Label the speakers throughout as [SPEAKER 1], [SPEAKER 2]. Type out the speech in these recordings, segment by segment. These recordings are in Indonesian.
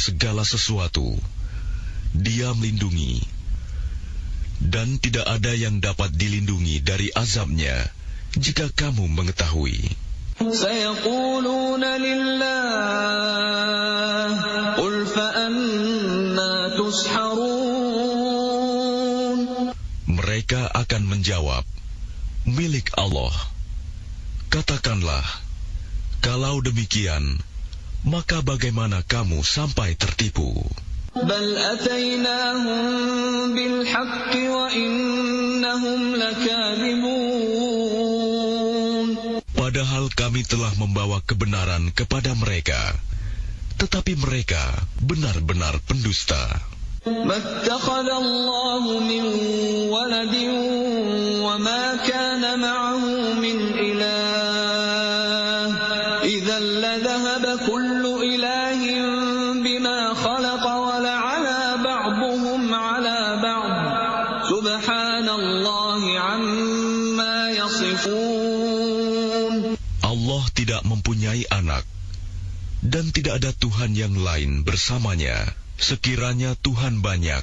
[SPEAKER 1] segala sesuatu. Dia melindungi, dan tidak ada yang dapat dilindungi dari azabnya jika kamu mengetahui.
[SPEAKER 2] سيقولون لله قل فأنا تسحرون.
[SPEAKER 1] Mereka akan menjawab, milik Allah. Katakanlah, kalau demikian, maka bagaimana kamu sampai tertipu?
[SPEAKER 2] بل أتيناهم بالحق وإنهم لكاذبون.
[SPEAKER 1] Padahal kami telah membawa kebenaran kepada mereka, tetapi mereka benar-benar pendusta.
[SPEAKER 2] ما اتخذ الله من ولد وما كان معه من إله إذا لذهب كل إله بما خلق ولعلى بعضهم على بعض سبحان الله عما يصفون.
[SPEAKER 1] Allah tidak mempunyai anak, dan tidak ada Tuhan yang lain bersamanya. Sekiranya Tuhan banyak,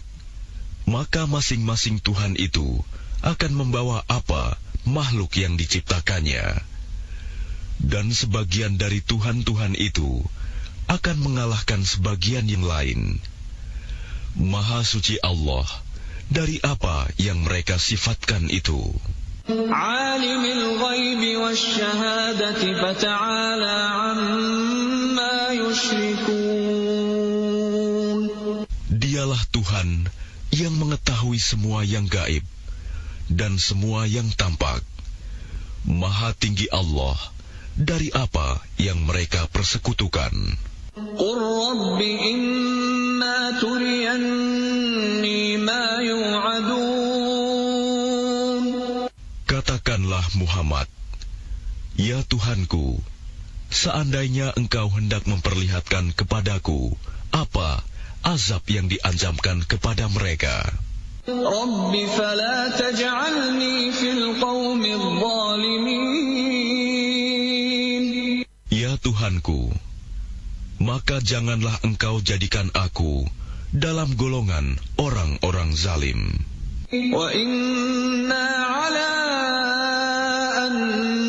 [SPEAKER 1] maka masing-masing Tuhan itu akan membawa apa makhluk yang diciptakannya. Dan sebagian dari Tuhan-Tuhan itu akan mengalahkan sebagian yang lain. Maha suci Allah dari apa yang mereka sifatkan itu.
[SPEAKER 2] Alimul ghaibi wasyahadati fata'ala amma yushrikun.
[SPEAKER 1] Dialah Tuhan yang mengetahui semua yang gaib dan semua yang tampak. Maha tinggi Allah dari apa yang mereka persekutukan.
[SPEAKER 2] Qur Rabbi imma turiyanni ma yu'adun.
[SPEAKER 1] Katakanlah Muhammad, ya Tuhanku, seandainya engkau hendak memperlihatkan kepadaku apa azab yang diancamkan kepada mereka.
[SPEAKER 2] Rabbi fala taj'alni fil qaumidh dhalimin.
[SPEAKER 1] Ya Tuhanku, maka janganlah engkau jadikan aku dalam golongan orang-orang zalim.
[SPEAKER 2] Wa inna ala an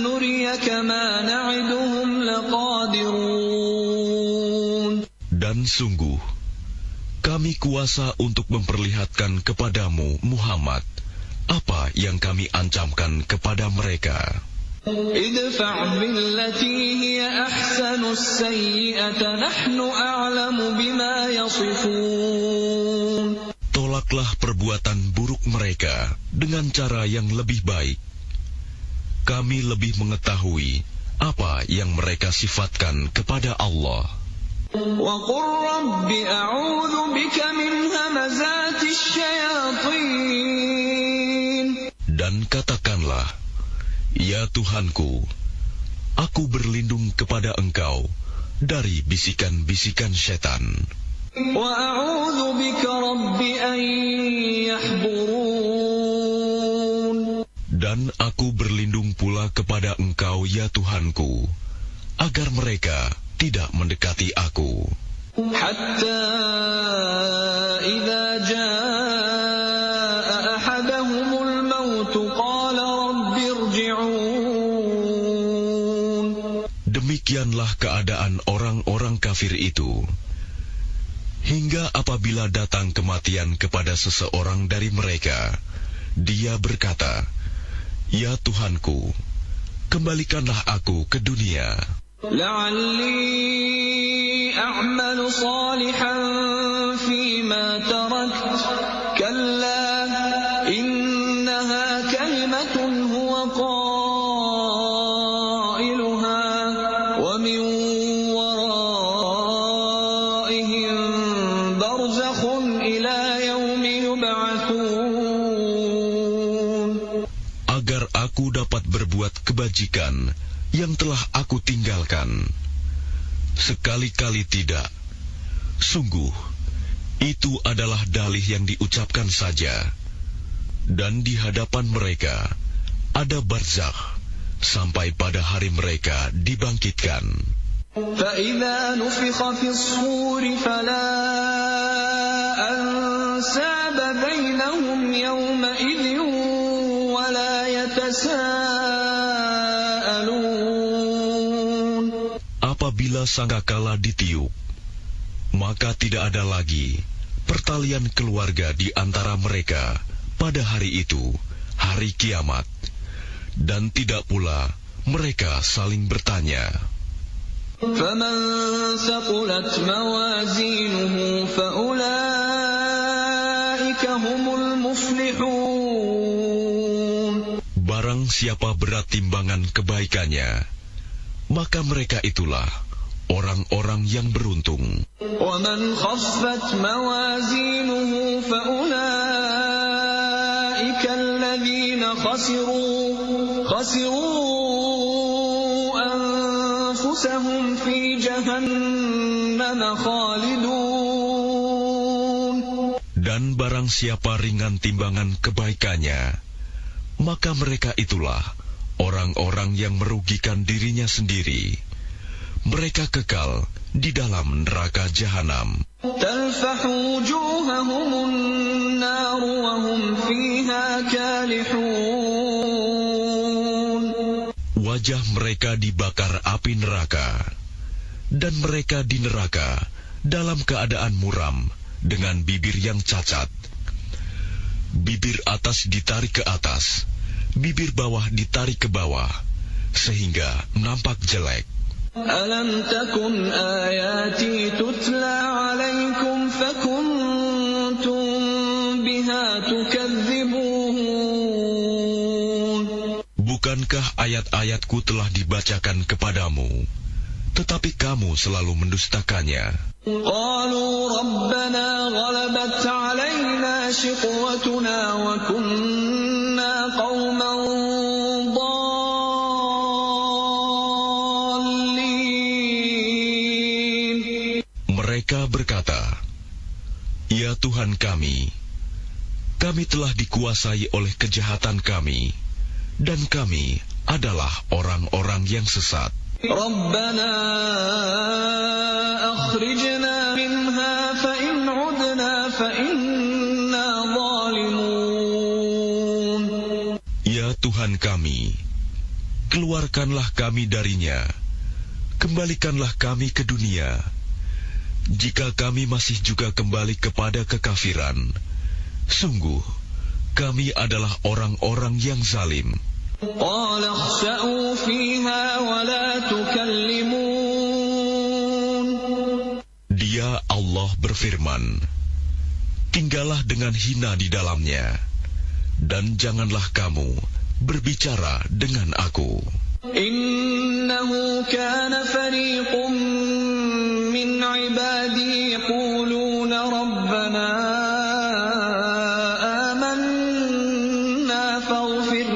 [SPEAKER 2] nuriyaka ma na'iduhum laqadirun. Dan
[SPEAKER 1] sungguh, kami kuasa untuk memperlihatkan kepadamu, Muhammad, apa yang kami ancamkan kepada mereka.
[SPEAKER 2] Idfa' billati hiya ahsanu as-sayyi'ata nahnu a'lamu bima yasifun.
[SPEAKER 1] Tolaklah perbuatan buruk mereka dengan cara yang lebih baik. Kami lebih mengetahui apa yang mereka sifatkan kepada Allah.
[SPEAKER 2] وَقُلْ رَبِّ أَعُوذُ بِكَ مِنْ هَمَزَاتِ الشَّيَاطِينِ.
[SPEAKER 1] Dan katakanlah, ya Tuhanku, aku berlindung kepada Engkau dari bisikan-bisikan setan.
[SPEAKER 2] وَأَعُوذُ بِكَ رَبِّ أَنْ يَحْضُرُونَ.
[SPEAKER 1] Dan aku berlindung pula kepada Engkau, ya Tuhanku, agar mereka tidak mendekati aku.
[SPEAKER 2] Hatta idza jaa ahadahumul maut qala rabbi irji'un.
[SPEAKER 1] Demikianlah keadaan orang-orang kafir itu. Hingga apabila datang kematian kepada seseorang dari mereka, dia berkata, ya Tuhanku, kembalikanlah aku ke dunia.
[SPEAKER 2] لعلي أعمل صالحا فيما تركت كلا إنها كلمة هو قائلها ومن ورائهم برزخ إلى يوم يبعثون.
[SPEAKER 1] Agar aku dapat berbuat kebajikan yang telah aku tinggalkan. Sekali-kali tidak. Sungguh, itu adalah dalih yang diucapkan saja. Dan di hadapan mereka ada barzakh sampai pada hari mereka dibangkitkan.
[SPEAKER 2] فَإِذَا نُفِخَ فِي الصُّورِ فَلَا يومئذ ولا يتساءلون.
[SPEAKER 1] Apabila sangkakala ditiup, maka tidak ada lagi pertalian keluarga di antara mereka pada hari itu, hari kiamat, dan tidak pula mereka saling bertanya.
[SPEAKER 2] فمن ثقلت موازينه فأولئك هم المفلحون.
[SPEAKER 1] Barang siapa berat timbangan kebaikannya, maka mereka itulah orang-orang yang beruntung.
[SPEAKER 2] ومن خفت موازينه فأولئك الذين خسروا أنفسهم في جهنم خالدون.
[SPEAKER 1] Dan barang siapa ringan timbangan kebaikannya, maka mereka itulah orang-orang yang merugikan dirinya sendiri. Mereka kekal di dalam neraka jahanam.
[SPEAKER 2] تلفح وجوههم النار وهم فيها كالحون.
[SPEAKER 1] Wajah mereka dibakar api neraka, dan mereka di neraka dalam keadaan muram dengan bibir yang cacat. Bibir atas ditarik ke atas, bibir bawah ditarik ke bawah, sehingga nampak jelek.
[SPEAKER 2] ألم تكن آياتي تتلى عليكم فكنتم بها تكذبون.
[SPEAKER 1] Bukankah ayat-ayatku telah dibacakan kepadamu, tetapi kamu selalu mendustakannya?
[SPEAKER 2] قالوا ربنا غلبت علينا شقوتنا وكنا قوما ضالين.
[SPEAKER 1] Mereka berkata, "Ya Tuhan kami telah dikuasai oleh kejahatan kami, dan kami adalah orang-orang yang sesat.
[SPEAKER 2] ربنا أخرجنا منها فإن عدنا فإنا ظالمون.
[SPEAKER 1] Ya Tuhan kami, keluarkanlah kami darinya, kembalikanlah kami ke dunia. Jika kami masih juga kembali kepada kekafiran, sungguh kami adalah orang-orang yang zalim."
[SPEAKER 2] قال اخسأوا فيها ولا تكلمون.
[SPEAKER 1] Dia Allah berfirman, "Tinggallah dengan hina di dalamnya, dan janganlah kamu berbicara dengan aku."
[SPEAKER 2] إنه كان فريق من عبادي يقولون ربنا آمنا فاغفر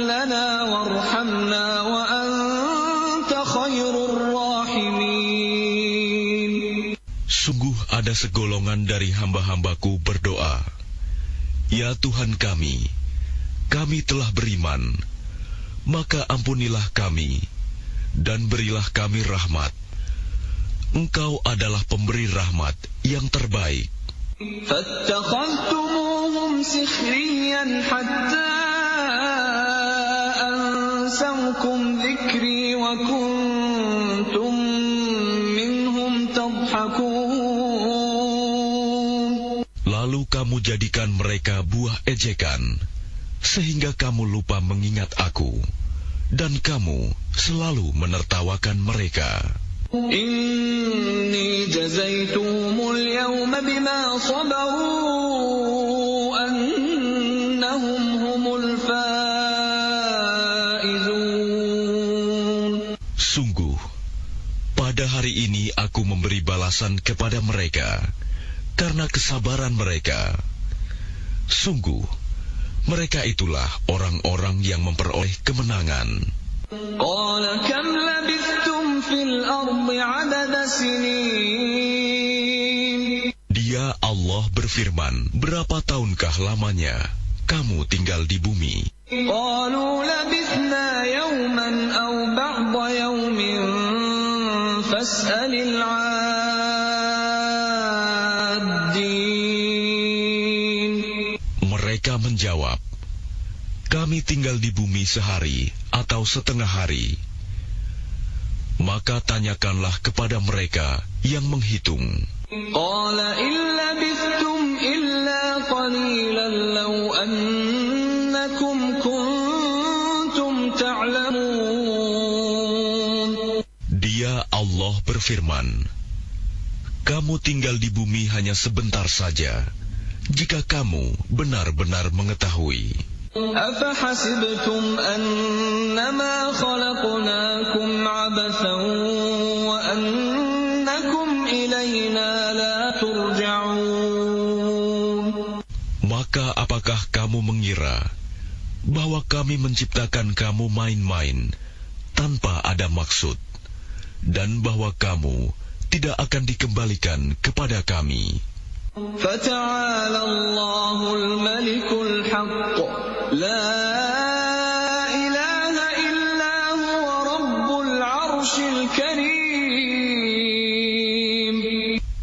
[SPEAKER 2] لنا وارحمنا وأنت خير الراحمين.
[SPEAKER 1] Sungguh ada segolongan dari hamba-hambaku berdoa, "Ya Tuhan kami telah beriman, maka ampunilah kami, dan berilah kami rahmat. Engkau adalah pemberi rahmat yang terbaik."
[SPEAKER 2] فاتخذتموهم سخريا حتى أنسوكم ذكري وكنتم منهم تضحكون.
[SPEAKER 1] Lalu kamu jadikan mereka buah ejekan, sehingga kamu lupa mengingat aku, dan kamu selalu menertawakan mereka.
[SPEAKER 2] إني جزيتهم اليوم بما صبروا أنهم هم الفائزون.
[SPEAKER 1] Sungguh, pada hari ini aku memberi balasan kepada mereka karena kesabaran mereka. Sungguh, mereka itulah orang-orang yang memperoleh kemenangan.
[SPEAKER 2] قال كم لبثتم في الأرض عدد سنين.
[SPEAKER 1] Dia Allah berfirman, "Berapa tahunkah lamanya kamu tinggal di bumi?"
[SPEAKER 2] قالوا لبثنا يوما أو بعض يوم
[SPEAKER 1] kami tinggal di bumi sehari atau setengah hari, maka tanyakanlah kepada mereka yang menghitung.
[SPEAKER 2] قال إن لبثتم إلا قليلا لو أنكم كنتم تعلمون.
[SPEAKER 1] Dia Allah berfirman, kamu tinggal di bumi hanya sebentar saja, jika kamu benar-benar mengetahui.
[SPEAKER 2] أفحسبتم أنما خلقناكم عبثا وأنكم إلينا لا ترجعون.
[SPEAKER 1] Maka apakah kamu mengira bahwa kami menciptakan kamu main-main tanpa ada maksud, dan bahwa kamu tidak akan dikembalikan kepada kami?
[SPEAKER 2] فتعالى الله الملك الحق لا إله إلا هو رب العرش الكريم.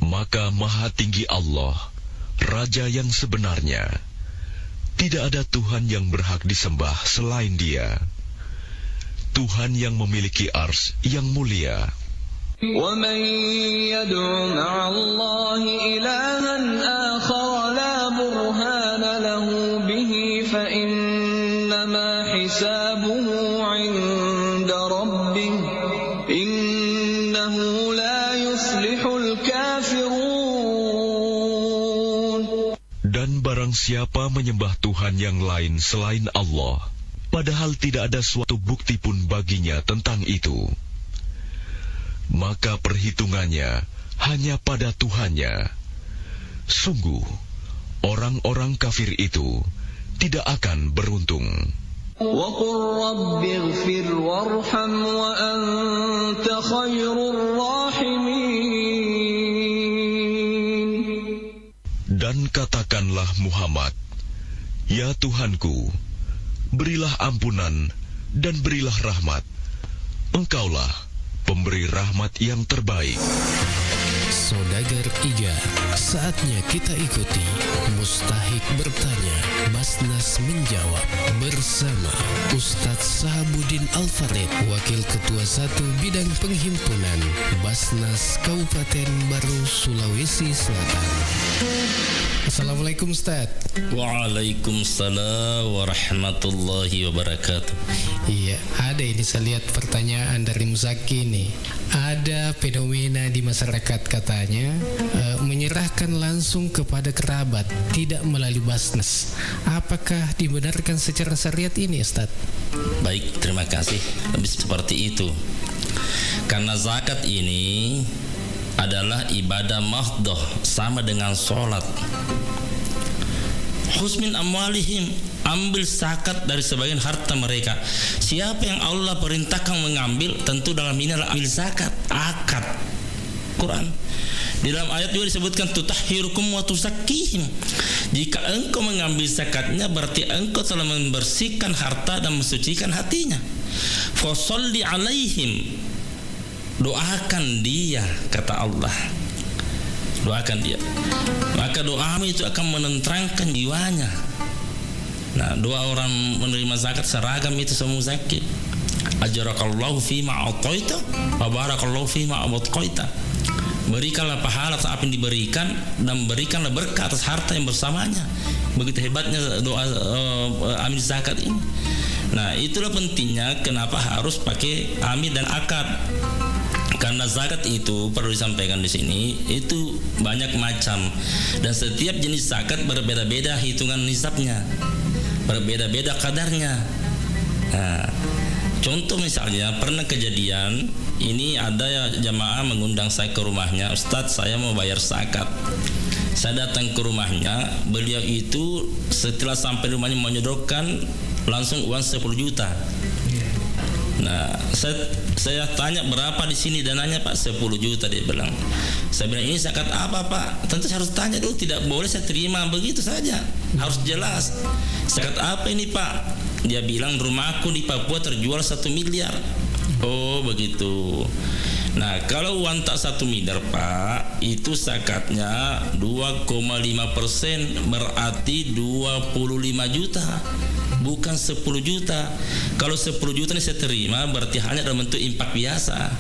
[SPEAKER 1] Maka Maha Tinggi Allah, Raja yang sebenarnya. Tidak ada Tuhan yang berhak disembah selain Dia. Tuhan yang memiliki ars yang mulia.
[SPEAKER 2] ومن يدع مع الله إلها آخر لا برهان له به فإنما حسابه عند ربه إنه لا يفلح الكافرون.
[SPEAKER 1] Dan barang siapa menyembah Tuhan yang lain selain Allah, padahal tidak ada suatu bukti pun baginya tentang itu, maka perhitungannya hanya pada Tuhannya. Sungguh, orang-orang kafir itu tidak akan beruntung.
[SPEAKER 2] وَقُلْ رَبِّ اغْفِرْ وَارْحَمْ وَأَنْتَ خَيْرُ الرَّاحِمِينَ.
[SPEAKER 1] Dan katakanlah Muhammad, ya Tuhanku, berilah ampunan dan berilah rahmat. Engkaulah pemberi rahmat yang terbaik.
[SPEAKER 3] Saudagar Iga, saatnya kita ikuti Mustahik bertanya, Basnas menjawab bersama Ustadz Sahabuddin Al-Farid, Wakil Ketua 1 Bidang Penghimpunan Basnas Kabupaten Baru, Sulawesi Selatan. Assalamualaikum Ustaz.
[SPEAKER 4] Waalaikumsalam warahmatullahi wabarakatuh.
[SPEAKER 3] Iya, ada ini saya lihat pertanyaan dari Muzaki nih. Ada fenomena di masyarakat katanya menyerahkan langsung kepada kerabat, tidak melalui Basnas. Apakah dibenarkan secara syariat ini, Ustaz?
[SPEAKER 4] Baik, terima kasih. Lebih seperti itu. Karena zakat ini adalah ibadah mahdoh, sama dengan sholat. Husmin amwalihim, ambil zakat dari sebagian harta mereka. Siapa yang Allah perintahkan mengambil, tentu dalam ini adalah ambil zakat, akad. Quran di dalam ayat juga disebutkan tutahhirukum wa tuzakkihim. Jika engkau mengambil zakatnya, berarti engkau telah membersihkan harta dan mensucikan hatinya. Fasholli alaihim, doakan dia, kata Allah. Doakan dia, maka doamu itu akan menenteramkan jiwanya. Nah, doa orang menerima zakat seragam itu semua zakit. Ajarakallahu fima a'taita wa barakallahu fima abqaita. Berikanlah pahala saat yang diberikan, dan berikanlah berkah atas harta yang bersamanya. Begitu hebatnya doa amil zakat ini. Nah, itulah pentingnya kenapa harus pakai amil dan akad. Karena zakat itu perlu disampaikan di sini, itu banyak macam, dan setiap jenis zakat berbeda-beda hitungan nisabnya, berbeda-beda kadarnya. Nah, contoh misalnya pernah kejadian ini, ada jamaah mengundang saya ke rumahnya, Ustadz saya mau bayar zakat. Saya datang ke rumahnya, beliau itu setelah sampai rumahnya menyodorkan langsung uang 10 juta. Nah, saya tanya berapa di sini dananya, Pak? 10 juta dia bilang. Saya bilang, ini zakat apa, Pak? Tentu saya harus tanya dulu, tidak boleh saya terima begitu saja, harus jelas. Zakat apa ini, Pak? Dia bilang, rumahku di Papua terjual 1 miliar. Oh begitu. Nah, kalau uang tak 1 miliar, Pak, itu zakatnya 2,5%, berarti 25 juta. bukan 10 juta. Kalau 10 juta ini saya terima, berarti hanya dalam bentuk impak biasa.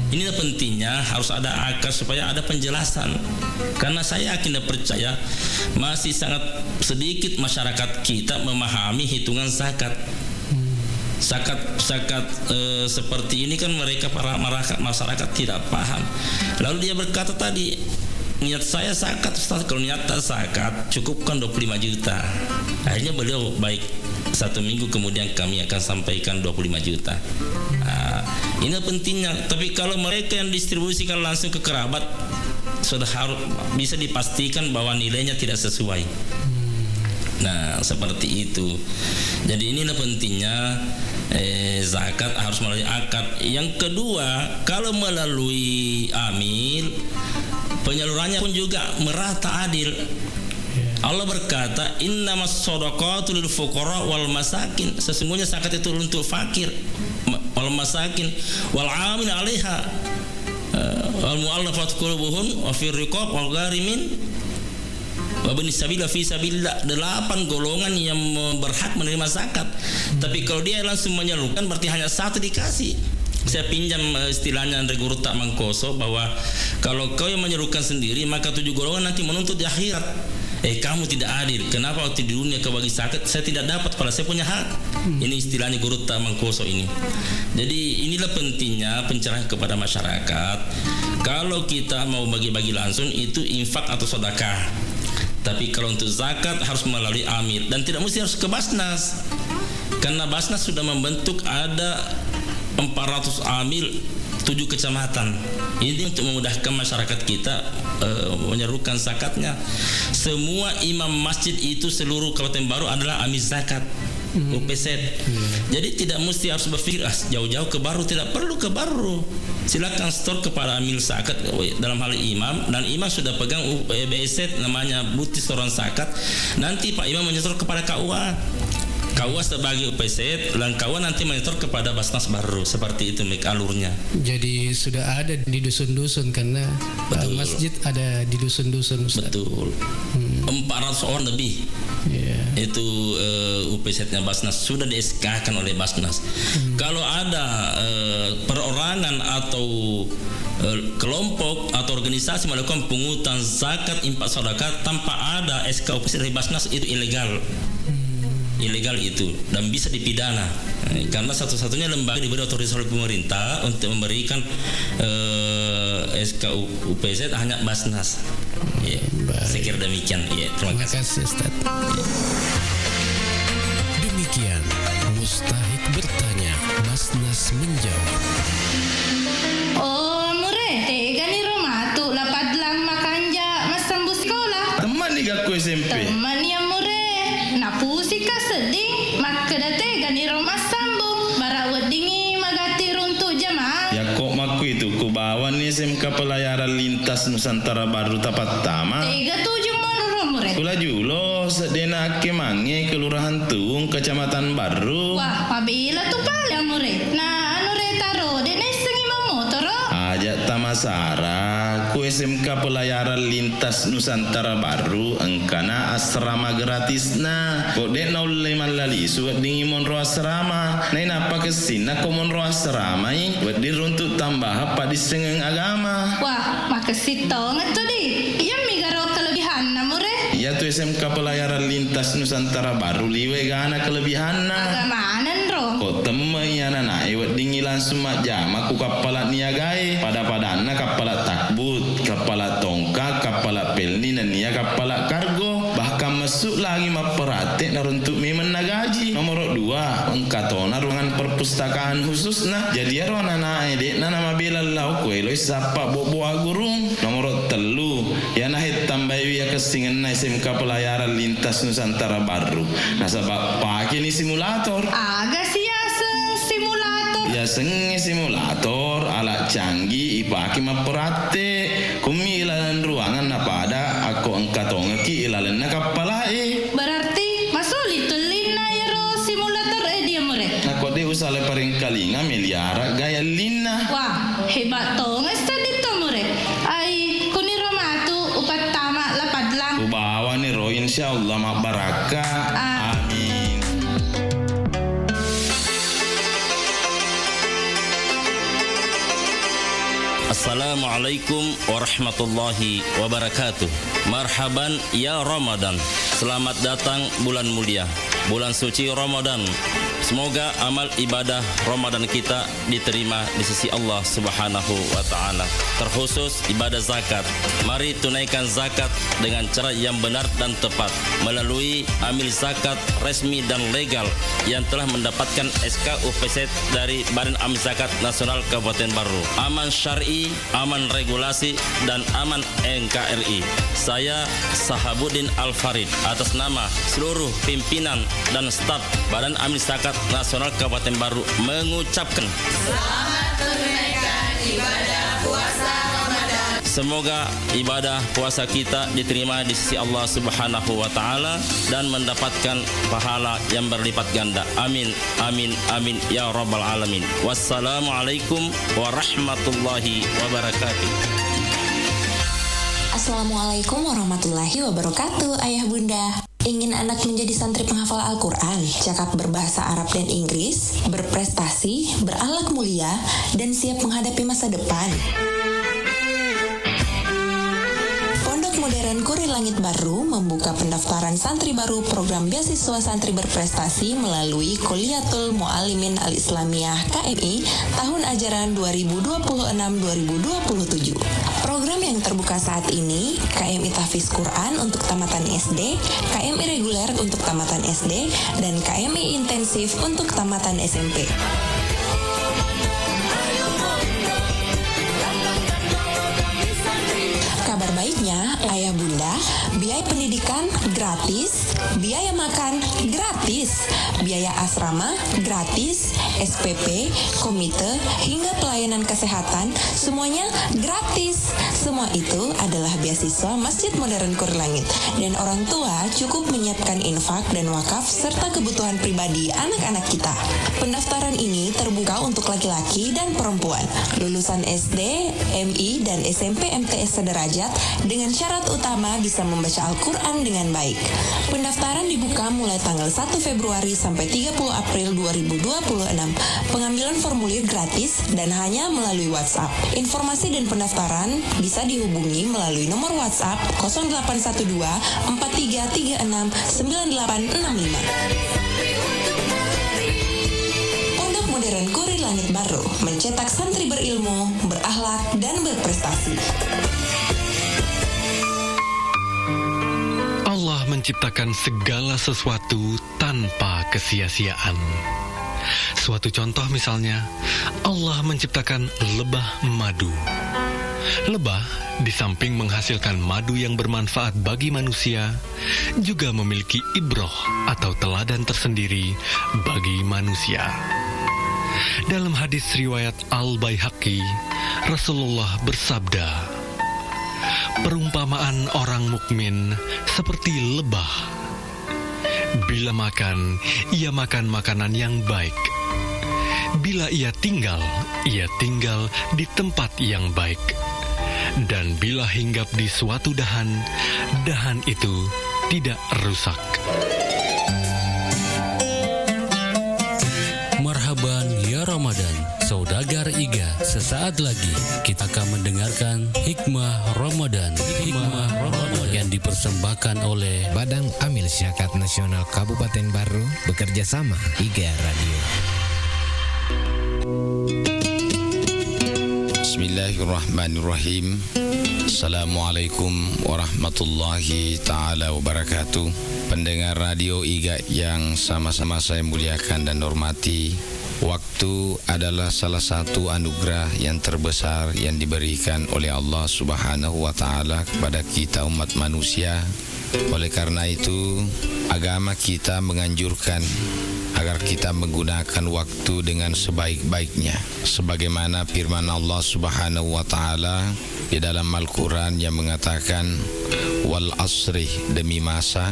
[SPEAKER 4] Inilah pentingnya harus ada akar supaya ada penjelasan. Karena saya yakin dan percaya masih sangat sedikit masyarakat kita memahami hitungan zakat. Zakat seperti ini kan mereka para masyarakat tidak paham. Lalu dia berkata tadi, niat saya zakat Ustaz, kalau niat zakat cukupkan 25 juta. Akhirnya beliau baik, 1 minggu kemudian kami akan sampaikan 25 juta. Ini pentingnya. Tapi kalau mereka yang distribusikan langsung ke kerabat, sudah harus bisa dipastikan bahwa nilainya tidak sesuai. Nah, seperti itu. Jadi inilah pentingnya zakat harus melalui akad. Yang kedua, kalau melalui amil, penyalurannya pun juga merata adil. Allah berkata, innamas shadaqatu lil fuqara wal masakin. Sesungguhnya zakat itu untuk fakir, wal masakin, wal 'amil 'alaiha, wal mu'allafat qulubuhum, wa fir riqab wal gharimin, wa bin sabila fi sabilillah. 8 golongan yang berhak menerima zakat. Tapi kalau dia langsung menyalurkan berarti hanya 1 dikasih. Saya pinjam istilahnya dari Guru Tak Mangkoso bahwa kalau kau yang menyalurkan sendiri maka 7 golongan nanti menuntut di akhirat. Kamu tidak adil. Kenapa waktu di dunia kau bagi zakat saya tidak dapat, padahal saya punya hak. Ini istilahnya Guru Tak Mangkoso ini. Jadi inilah pentingnya pencerahan kepada masyarakat. Kalau kita mau bagi-bagi langsung itu infak atau sedekah. Tapi kalau untuk zakat harus melalui amil dan tidak mesti harus ke Basnas. Karena Basnas sudah membentuk ada 400 amil 7 kecamatan. Ini untuk memudahkan masyarakat kita menyalurkan zakatnya. Semua imam masjid itu seluruh Kabupaten Baru adalah amil zakat UPZ. Jadi tidak mesti harus berpikir jauh-jauh ke Baru, tidak perlu ke Baru. Silakan store kepada amil zakat dalam hal imam, dan imam sudah pegang BZ namanya bukti setoran zakat. Nanti Pak Imam menyetor kepada KUA. KUA sebagai UPZ dan KUA nanti menyetor kepada Basnas Baru. Seperti itu alurnya. Jadi
[SPEAKER 3] sudah ada di dusun-dusun karena masjid ada di dusun-dusun, Ustaz.
[SPEAKER 4] Betul. 400 orang lebih. Itu UPZ-nya Basnas sudah di-SK-kan oleh Basnas. Kalau ada perorangan atau kelompok atau organisasi melakukan pungutan zakat, infak, sedekah tanpa ada SK UPZ dari Basnas, itu ilegal. Ilegal itu dan bisa dipidana. Karena satu-satunya lembaga diberi otoritas oleh pemerintah untuk memberikan SK UPZ hanya Basnas. Saya kira demikian. Terima kasih
[SPEAKER 3] Ustaz. Demikian Mustahik bertanya, Basnas menjawab.
[SPEAKER 5] Oh, mure, gani rumah tu lapad lang makanja mas sambu sekolah.
[SPEAKER 6] Teman ni aku SMP.
[SPEAKER 5] Teman ya mure, napusi ka seding makadate gani rumah sambu barawat dingi magati runtuk jamaah.
[SPEAKER 6] Ya kok maku itu ku bawa ni SMK Pelayaran Lintas Nusantara Baru tapat tama.
[SPEAKER 5] 37 mon mure.
[SPEAKER 6] Kula julo sedena kemange Kelurahan Tuung Kecamatan Baru.
[SPEAKER 5] Wah, pabila tu pala mure. Nah, anu re taro de nesengi motor.
[SPEAKER 6] Ajak tamasara ku SMK Pelayaran Lintas Nusantara Baru engkana asrama gratisna. Kok dek na ulai malali suat dingi monro asrama. Nai napa kesina ko monro asrama i wadir untuk tambah apa di sengeng agama.
[SPEAKER 5] Wah, makasito ngato di. Yang migaro kelebihan na mure.
[SPEAKER 6] Ya tu SMK Pelayaran Lintas Nusantara Baru liwe gana kelebihanna.
[SPEAKER 5] Agamanan ro.
[SPEAKER 6] Kok temui anak iwat dingi langsung mak jama ku kapalat niagai pada-padanna kapalat takbut, kapalat tongkak, kapalat pelni dan nia kapalat kargo. Bahkan masuk lagi maperate naruntuk memen nagaji. Nomor 2 engkatona ruangan perpustakaan khususna. Jadi aro anak edek na nama belallau ku eloi sapa bobo agurung. Nomor 3 ya nah tambah ya kesingen na SMK Pelayaran Lintas Nusantara Baru. Nah sebab pakai ni simulator.
[SPEAKER 5] Aga siaseng simulator.
[SPEAKER 6] Ya sengi simulator alat canggih ipaki maperate kumilan ruangan apa ada aku engkatong ki ilalan na kapalai.
[SPEAKER 5] Berarti masuli tulin na yaro simulator dia mure.
[SPEAKER 6] Nah kok dia usale paring kalinga miliara gaya lina.
[SPEAKER 5] Wah, hebat tong estadi to mure. Ai kuni romatu upat tama lapad lang.
[SPEAKER 6] Ku bawa ni ro insyaallah mak baraka. Amin.
[SPEAKER 4] Assalamualaikum warahmatullahi wabarakatuh. Marhaban ya Ramadan. Selamat datang bulan mulia, bulan suci Ramadan. Semoga amal ibadah Ramadan kita diterima di sisi Allah Subhanahu wa taala. Terkhusus ibadah zakat. Mari tunaikan zakat dengan cara yang benar dan tepat melalui amil zakat resmi dan legal yang telah mendapatkan SK UPZ dari Badan Amil Zakat Nasional Kabupaten Baru. Aman syar'i, aman regulasi, dan aman NKRI. Saya Sahabuddin Al-Farid atas nama seluruh pimpinan dan staf Badan Amil Zakat Nasional Kabupaten Baru mengucapkan selamat menunaikan ibadah puasa Ramadan. Semoga ibadah puasa kita diterima di sisi Allah Subhanahu wa taala dan mendapatkan pahala yang berlipat ganda. Amin amin amin ya rabbal alamin. Wassalamualaikum warahmatullahi wabarakatuh.
[SPEAKER 7] Assalamualaikum warahmatullahi wabarakatuh. Ayah bunda, ingin anak menjadi santri penghafal Al-Quran, cakap berbahasa Arab dan Inggris, berprestasi, berakhlak mulia, dan siap menghadapi masa depan? Pondok Modern Kuri Langit Baru membuka pendaftaran santri baru program beasiswa santri berprestasi melalui Kuliatul Muallimin Al-Islamiyah KMI tahun ajaran 2026-2027. Program yang terbuka saat ini, KMI Tahfiz Quran untuk tamatan SD, KMI reguler untuk tamatan SD, dan KMI intensif untuk tamatan SMP. Kabar baiknya, ayah bunda, biaya pendidikan gratis, biaya makan gratis, biaya asrama gratis, SPP, komite, hingga pelayanan kesehatan, semuanya gratis. Semua itu adalah beasiswa Masjid Modern Kuri Langit, dan orang tua cukup menyiapkan infak dan wakaf serta kebutuhan pribadi anak-anak kita. Pendaftaran ini terbuka untuk laki-laki dan perempuan, lulusan SD, MI, dan SMP MTS sederajat dengan syarat utama bisa membaca Al-Quran dengan baik. Pendaftaran dibuka mulai tanggal 1 Februari sampai 30 April 2026. Pengambilan formulir gratis dan hanya melalui WhatsApp. Informasi dan pendaftaran bisa dihubungi melalui nomor WhatsApp 0812 4336 9865. Pondok Modern Kuri Langit Baru mencetak santri berilmu, berakhlak, dan berprestasi.
[SPEAKER 8] Allah menciptakan segala sesuatu tanpa kesia-siaan. Suatu contoh misalnya, Allah menciptakan lebah madu. Lebah di samping menghasilkan madu yang bermanfaat bagi manusia, juga memiliki ibroh atau teladan tersendiri bagi manusia. Dalam hadis riwayat Al-Baihaqi, Rasulullah bersabda, perumpamaan orang mukmin seperti lebah. Bila makan, ia makan makanan yang baik. Bila ia tinggal di tempat yang baik. Dan bila hinggap di suatu dahan, dahan itu tidak rusak.
[SPEAKER 9] Marhaban ya Ramadan, saudagar Iga. Sesaat lagi kita akan mendengarkan Hikmah Ramadan. Hikmah Ramadan yang dipersembahkan oleh
[SPEAKER 3] Badan Amil Zakat Nasional Kabupaten Baru bekerja sama Iga Radio.
[SPEAKER 10] Bismillahirrahmanirrahim. Assalamualaikum warahmatullahi ta'ala wabarakatuh. Pendengar radio IGA yang sama-sama saya muliakan dan hormati, waktu adalah salah satu anugerah yang terbesar yang diberikan oleh Allah Subhanahu wa ta'ala kepada kita umat manusia. Oleh karena itu, agama kita menganjurkan agar kita menggunakan waktu dengan sebaik-baiknya, sebagaimana firman Allah Subhanahu wa ta'ala di dalam Al-Quran yang mengatakan, wal asri, demi masa,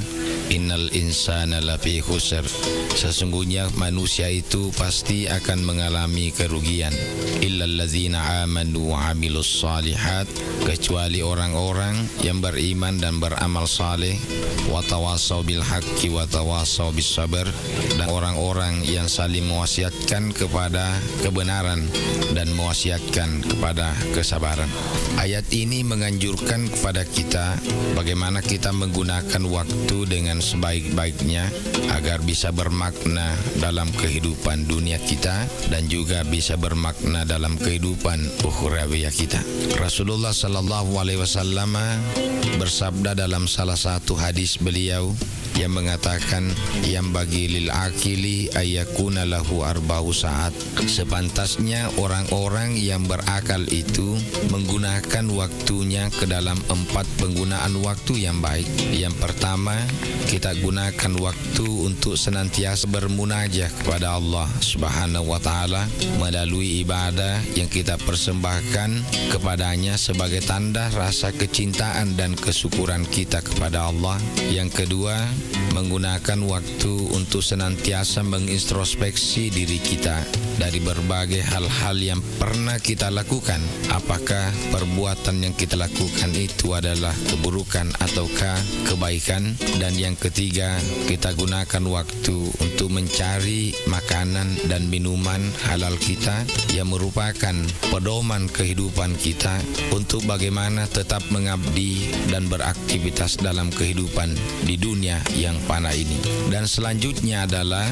[SPEAKER 10] innal insana lafi khusr, sesungguhnya manusia itu pasti akan mengalami kerugian, illal ladzina amanu wa amilus salihat, kecuali orang-orang yang beriman dan beramal saleh, wa tawassaw bil haqqi wa tawassaw bis sabr, dan orang orang-orang yang saling mewasiatkan kepada kebenaran dan mewasiatkan kepada kesabaran. Ayat ini menganjurkan kepada kita bagaimana kita menggunakan waktu dengan sebaik-baiknya agar bisa bermakna dalam kehidupan dunia kita dan juga bisa bermakna dalam kehidupan ukhrawiyah kita. Rasulullah sallallahu alaihi wasallam bersabda dalam salah satu hadis beliau yang mengatakan yang bagi lil akili ayakuna lahu arba'u saat. Sepantasnya orang-orang yang berakal itu menggunakan waktunya ke dalam 4 penggunaan waktu yang baik. Yang pertama, kita gunakan waktu untuk senantiasa bermunajat kepada Allah Subhanahu wa taala melalui ibadah yang kita persembahkan kepadanya sebagai tanda rasa kecintaan dan kesyukuran kita kepada Allah. Yang kedua, menggunakan waktu untuk senantiasa mengintrospeksi diri kita dari berbagai hal-hal yang pernah kita lakukan. Apakah perbuatan yang kita lakukan itu adalah keburukan ataukah kebaikan? Dan yang ketiga, kita gunakan waktu untuk mencari makanan dan minuman halal kita yang merupakan pedoman kehidupan kita untuk bagaimana tetap mengabdi dan beraktivitas dalam kehidupan di dunia yang fana ini. Dan selanjutnya adalah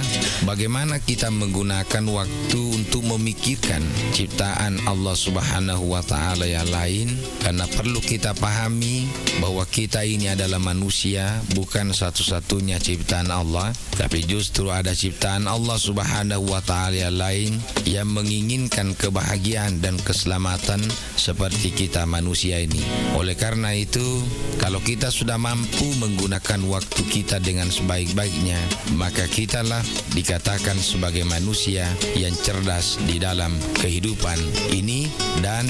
[SPEAKER 10] bagaimana kita menggunakan waktu untuk memikirkan ciptaan Allah Subhanahu wa taala yang lain, karena perlu kita pahami bahwa kita ini adalah manusia, bukan satu-satunya ciptaan Allah, tapi justru ada ciptaan Allah Subhanahu wa taala yang lain yang menginginkan kebahagiaan dan keselamatan seperti kita manusia ini. Oleh karena itu, kalau kita sudah mampu menggunakan waktu kita dengan sebaik-baiknya, maka kitalah dikatakan sebagai manusia yang cerdas di dalam kehidupan ini, dan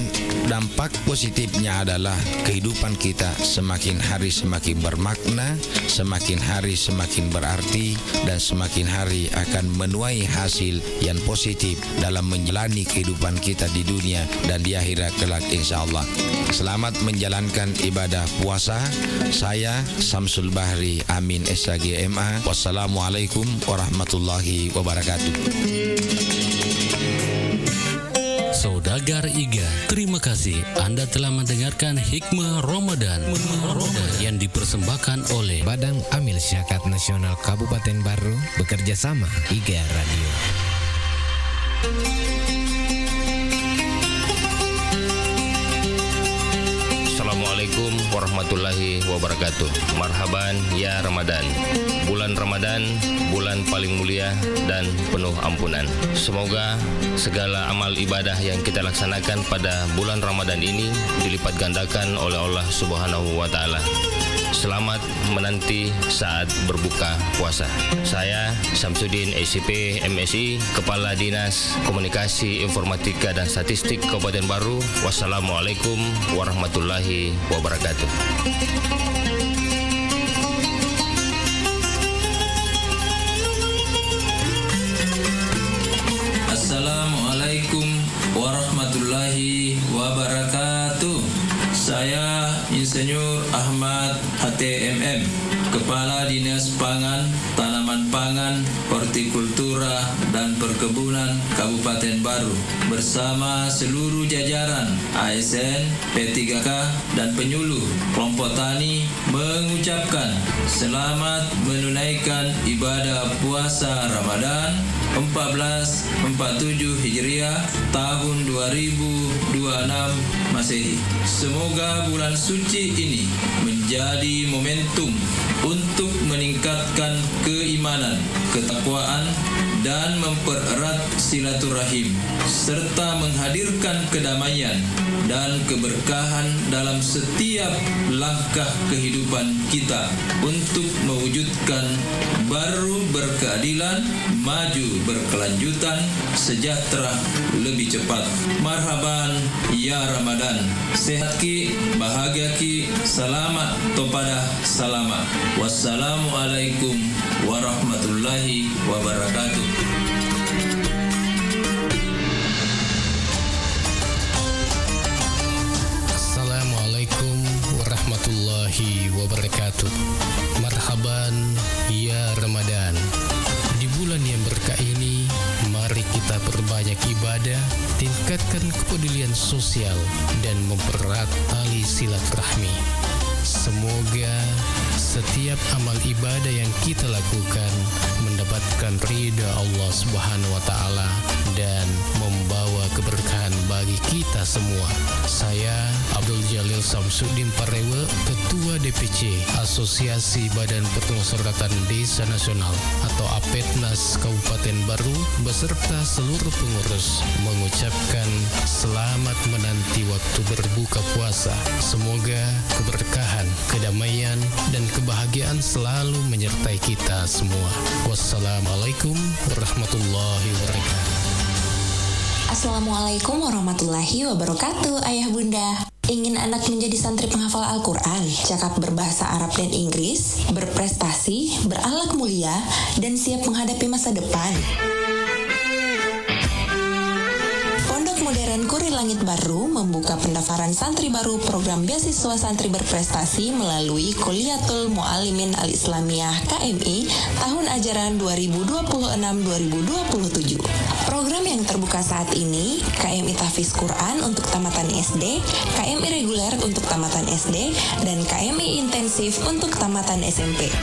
[SPEAKER 10] dampak positifnya adalah kehidupan kita semakin hari semakin bermakna, semakin hari semakin berarti, dan semakin hari akan menuai hasil yang positif dalam menjalani kehidupan kita di dunia dan di akhirat kelak insyaallah. Selamat menjalankan ibadah puasa. Saya Samsul Bahri Amin SAG MA. Wassalamualaikum warahmatullahi wabarakatuh.
[SPEAKER 9] Saudagar Iga, terima kasih Anda telah mendengarkan Hikmah Ramadan yang dipersembahkan oleh
[SPEAKER 3] Badan Amil Syakat Nasional Kabupaten Baru bekerja sama Iga Radio.
[SPEAKER 11] Assalamualaikum warahmatullahi wabarakatuh. Marhaban ya Ramadan. Bulan Ramadan, bulan paling mulia dan penuh ampunan. Semoga segala amal ibadah yang kita laksanakan pada bulan Ramadan ini dilipat gandakan oleh Allah Subhanahu wa taala. Selamat menanti saat berbuka puasa. Saya Samsudin SCP MSI, Kepala Dinas Komunikasi Informatika dan Statistik Kabupaten Baru. Wassalamualaikum warahmatullahi wabarakatuh.
[SPEAKER 12] Assalamualaikum warahmatullahi wabarakatuh. Saya Insinyur Ahmad HTMM, Kepala Dinas Pangan, Tanaman Pangan, Hortikultura dan Perkebunan Kabupaten Baru, bersama seluruh jajaran ASN, P3K dan penyuluh kelompok tani mengucapkan selamat menunaikan ibadah puasa Ramadan 1447 Hijriah tahun 2026 Masehi. Semoga bulan suci ini menjadi momentum untuk meningkatkan keimanan, ketakwaan, dan mempererat silaturahim, serta menghadirkan kedamaian dan keberkahan dalam setiap langkah kehidupan kita untuk mewujudkan baru berkeadilan, maju berkelanjutan, sejahtera lebih cepat. Marhaban ya Ramadan. Sehat ki, bahagia ki, selamat topada selamat. Wassalamualaikum warahmatullahi wabarakatuh.
[SPEAKER 3] Assalamualaikum warahmatullahi wabarakatuh. Marhaban ya Ramadan. Di bulan yang berkah perbanyak ibadah, tingkatkan kepedulian sosial, dan mempererat tali silaturahmi. Semoga setiap amal ibadah yang kita lakukan mendapatkan ridha Allah Subhanahu wa taala dan membawa keberkahan bagi kita semua. Saya Abdul Jalil Samsudin Parewe, Ketua DPC Asosiasi Badan Permusyawaratan Desa Nasional atau APEDNAS Kabupaten Baru beserta seluruh pengurus mengucapkan selamat menanti waktu berbuka puasa. Semoga keberkahan, kedamaian, dan kebahagiaan selalu menyertai kita semua. Wassalamualaikum warahmatullahi wabarakatuh.
[SPEAKER 7] Assalamualaikum warahmatullahi wabarakatuh. Ayah bunda, ingin anak menjadi santri penghafal Al-Quran, cakap berbahasa Arab dan Inggris, berprestasi, berakhlak mulia, dan siap menghadapi masa depan? Modern Kurir Langit Baru membuka pendaftaran santri baru program beasiswa santri berprestasi melalui Kuliatul Muallimin Al-Islamiyah KMI tahun ajaran 2026-2027. Program yang terbuka saat ini KMI Tahfiz Quran untuk tamatan SD, KMI reguler untuk tamatan SD, dan KMI intensif untuk tamatan SMP.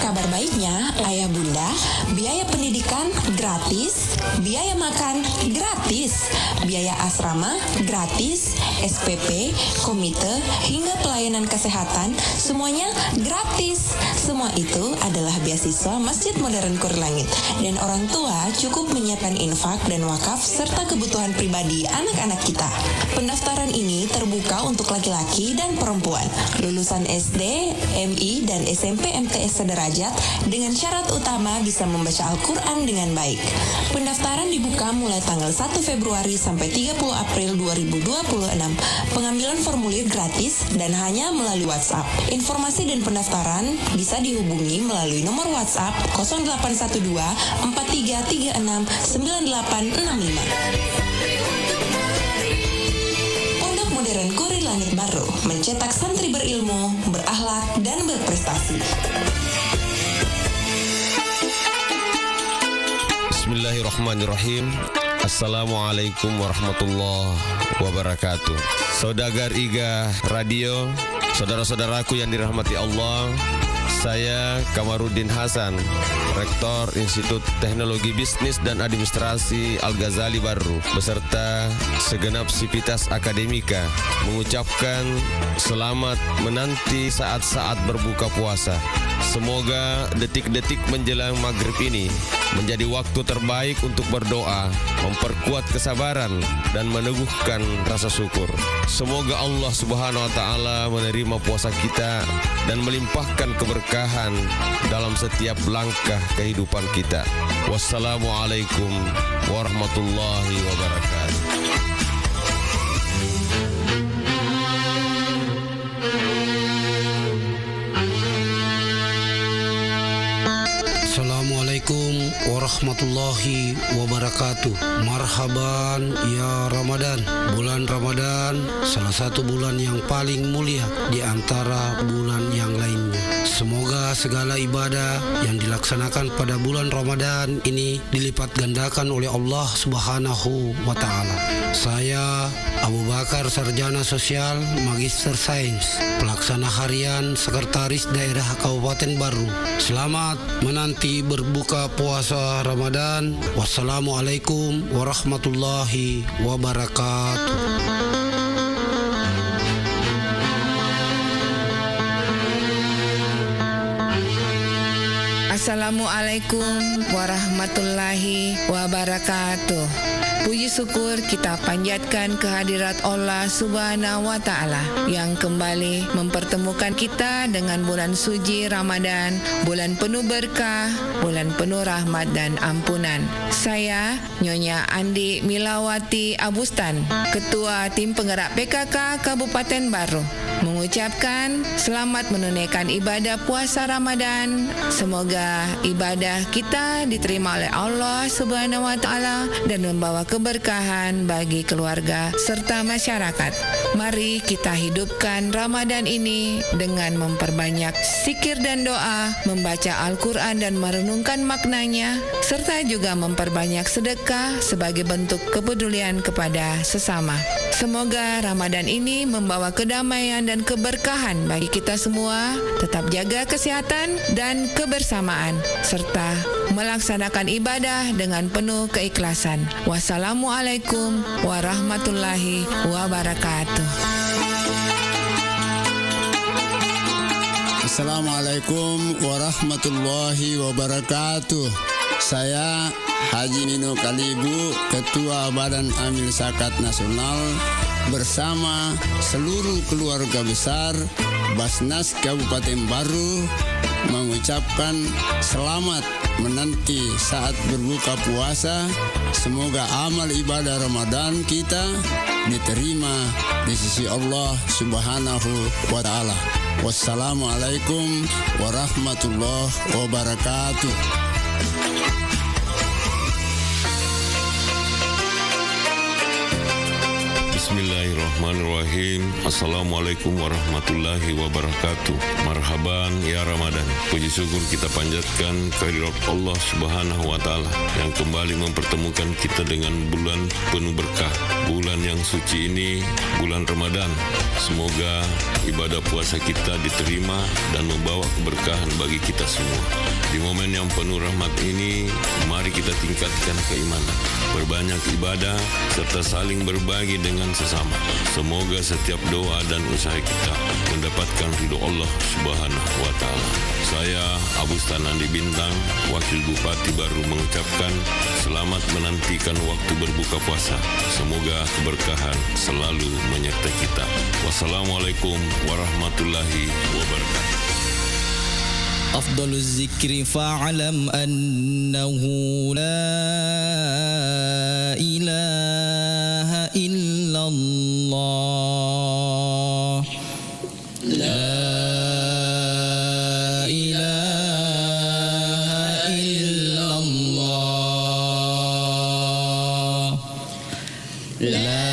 [SPEAKER 7] Kabar baiknya, ayah bunda, biaya pendidikan gratis, biaya makan gratis, biaya asrama gratis, SPP, komite, hingga pelayanan kesehatan, semuanya gratis. Semua itu adalah beasiswa Masjid Modern Kurir Langit, dan orang tua cukup menyiapkan infak dan wakaf serta kebutuhan pribadi anak-anak kita. Pendaftaran ini terbuka untuk laki-laki dan perempuan, lulusan SD, MI, dan SMP MTS sederajat dengan syarat utama bisa membaca Al-Quran dengan baik. Pendaftaran dibuka mulai tanggal 1 Februari sampai 30 April 2026. Pengambilan formulir gratis dan hanya melalui WhatsApp. Informasi dan pendaftaran bisa dihubungi melalui nomor WhatsApp 0812 4336 9865. Pondok Modern Kurir Langit Baru mencetak santri berilmu, berakhlak, dan berprestasi.
[SPEAKER 10] Bismillahirrahmanirrahim. Assalamualaikum warahmatullahi wabarakatuh. Saudagar Iga Radio, saudara-saudaraku yang dirahmati Allah, saya Kamarudin Hasan, Rektor Institut Teknologi Bisnis dan Administrasi Al-Ghazali Baru, beserta segenap sivitas akademika, mengucapkan selamat menanti saat-saat berbuka puasa. Semoga detik-detik menjelang maghrib ini menjadi waktu terbaik untuk berdoa, memperkuat kesabaran, dan meneguhkan rasa syukur. Semoga Allah Subhanahu wa Ta'ala menerima puasa kita dan melimpahkan keberkahan dalam setiap langkah kehidupan kita. Wassalamualaikum warahmatullahi wabarakatuh.
[SPEAKER 13] Assalamualaikum warahmatullahi wabarakatuh. Marhaban ya Ramadan. Bulan Ramadan salah satu bulan yang paling mulia di antara bulan yang lainnya. Semoga segala ibadah yang dilaksanakan pada bulan Ramadan ini dilipat gandakan oleh Allah Subhanahu wa Ta'ala. Saya Abu Bakar, Sarjana Sosial, Magister Sains, Pelaksana Harian Sekretaris Daerah Kabupaten Baru. Selamat menanti berbuka puasa Ramadan. Wassalamualaikum warahmatullahi wabarakatuh.
[SPEAKER 14] Assalamualaikum warahmatullahi wabarakatuh. Puji syukur kita panjatkan kehadirat Allah Subhanahu wa Ta'ala yang kembali mempertemukan kita dengan bulan suci Ramadan, bulan penuh berkah, bulan penuh rahmat dan ampunan. Saya Nyonya Andi Milawati Abustan, Ketua Tim Penggerak PKK Kabupaten Baru, mengucapkan selamat menunaikan ibadah puasa Ramadan. Semoga ibadah kita diterima oleh Allah Subhanahu wa Ta'ala dan membawa membawa keberkahan bagi keluarga serta masyarakat. Mari kita hidupkan Ramadan ini dengan memperbanyak zikir dan doa, membaca Al-Quran dan merenungkan maknanya, serta juga memperbanyak sedekah sebagai bentuk kepedulian kepada sesama. Semoga Ramadan ini membawa kedamaian dan keberkahan bagi kita semua. Tetap jaga kesehatan dan kebersamaan, serta melaksanakan ibadah dengan penuh keikhlasan. Wassalamualaikum warahmatullahi wabarakatuh.
[SPEAKER 15] Assalamualaikum warahmatullahi wabarakatuh. Saya Haji Nino Kalibu, Ketua Badan Amil Zakat Nasional, bersama seluruh keluarga besar Basnas Kabupaten Baru mengucapkan selamat menanti saat berbuka puasa. Semoga amal ibadah Ramadan kita diterima di sisi Allah Subhanahu wa Ta'ala. Wassalamualaikum warahmatullahi wabarakatuh.
[SPEAKER 16] Bismillahirrahmanirrahim. Assalamualaikum warahmatullahi wabarakatuh. Marhaban ya Ramadan. Puji syukur kita panjatkan kehadirat Allah Subhanahu wa Ta'ala yang kembali mempertemukan kita dengan bulan penuh berkah. Bulan yang suci ini, bulan Ramadan. Semoga ibadah puasa kita diterima dan membawa keberkahan bagi kita semua. Di momen yang penuh rahmat ini, mari kita tingkatkan keimanan, berbanyak ibadah, serta saling berbagi dengan sesama. Semoga setiap doa dan usaha kita mendapatkan ridho Allah Subhanahu wa Ta'ala. Saya Abu Stanandi Bintang, Wakil Bupati Baru, mengucapkan selamat menantikan waktu berbuka puasa. Semoga keberkahan selalu menyertai kita. Wassalamualaikum warahmatullahi wabarakatuh.
[SPEAKER 17] أفضل الذكر فاعلم أنه لا إله إلا الله لا إله إلا الله لا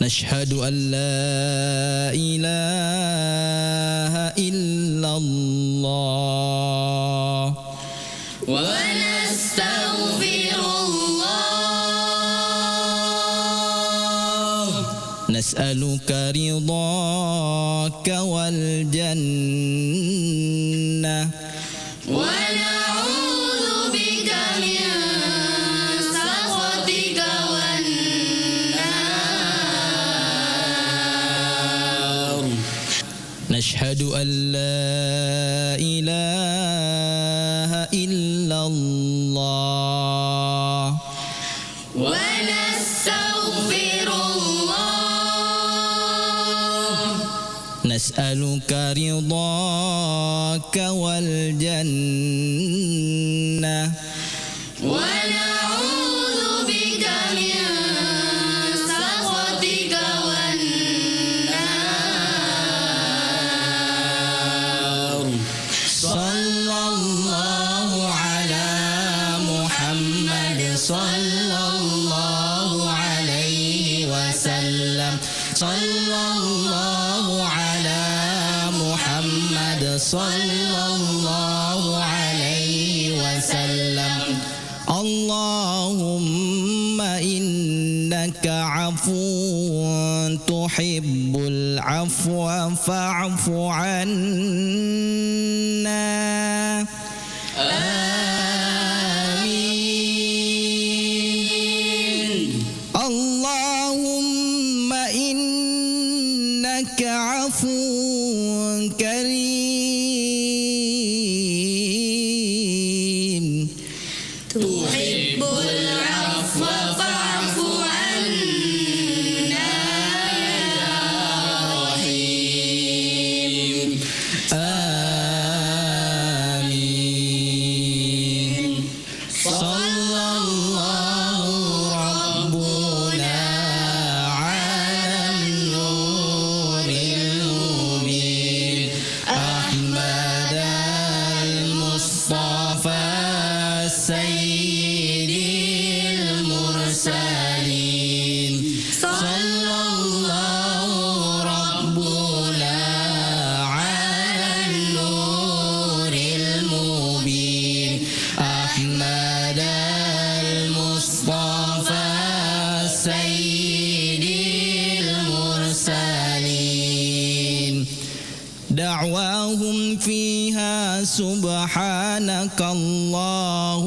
[SPEAKER 17] نشهد أن لا إله إلا الله
[SPEAKER 5] ونستغفر الله
[SPEAKER 17] نسألك رضاك والجنة
[SPEAKER 5] ونعوذ بك من سخطك والنار
[SPEAKER 17] نشهد أن لا إله إلا الله
[SPEAKER 5] ونستغفر الله
[SPEAKER 17] نسألك رضاك والجنة
[SPEAKER 5] ونعوذ بك من سخطك والنار
[SPEAKER 17] صلى الله على محمد صلى الله عليه وسلم صلى الله على محمد صلى الله عليه وسلم اللهم إنك عفو تحب العفو فاعف عنا آمين اللهم إنك عفو كريم
[SPEAKER 5] تحب العفو فاعف عنا يا رحيم
[SPEAKER 17] دعواهم فيها سبحانك الله